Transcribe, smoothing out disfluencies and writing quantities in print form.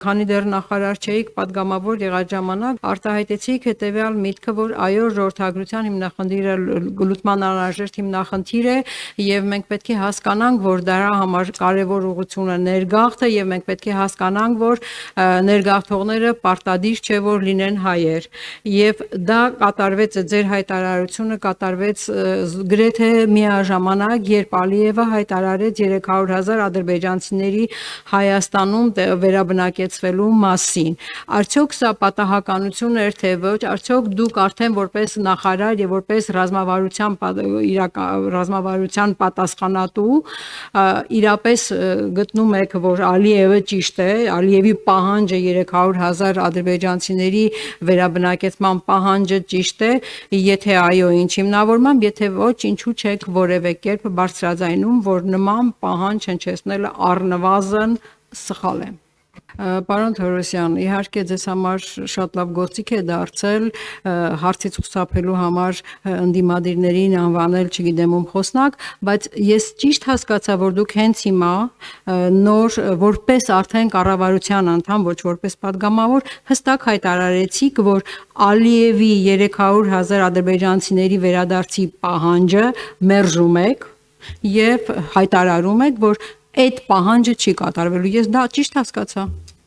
Քանի դեռ նախարար չէիք, պատգամավոր եղած ժամանակ արտահայտեցիք հետևյալ միտքը, որ այո, ժողովրդագրության հիմնախնդիրը լուծման անհրաժեշտ հիմնախնդիր է եւ մենք պետք է հասկանանք, որ դրա համար կարեւոր ուղղությունը ներգաղթ է եւ մենք պետք է հասկանանք, որ ներգաղթողները պարտադիր չէ որ լինեն հայեր եւ դա կատարվեց ձեր հայտարարությունը կատարվեց գրեթե միաժամանակ, երբ Ալիևը հայտարարեց 300,000 ադրբեջանցիների Հայաստանում վերաբնակեցվելու մասին։ Արդյոք սա պատահականություն էր թե ոչ, արդյոք դուք արդեն որպես նախարար եւ որպես ռազմավարության պատասխանատու իրապես գտնում եք, որ Ալիևը ճիշտ է, Ալիևի պահանջը 300,000 ադրբեջանցիների վերաբնակեցման պահանջը ճիշտ է, եթե այո, ինչ հիմնավորմամբ, եթե ոչ, ինչու չեք որևէ կերպ բարձրաձայնում, որ նման պահանջ հնչեցնելը առնվազն սխալ է։ Պարոն Թորոսյան, իհարկե ձեզ համար շատ լավ գործիք է դարձել հարցից խուսափելու համար ընդդիմադիրներին անվանել, չգիտեմ ում խոսնակ, բայց ես ճիշտ հասկացա, որ դուք հենց հիմա նոր որպես արդեն կառավարության անդամ, ոչ որպես падգամավոր, հստակ հայտարարեցիք, որ Ալիևի 300,000 ադրբեջանցիների վերադարձի պահանջը մերժում եք եւ հայտարարում եք, որ այդ պահանջը չի կատարվելու։ Ես դա ճիշտ հասկացա։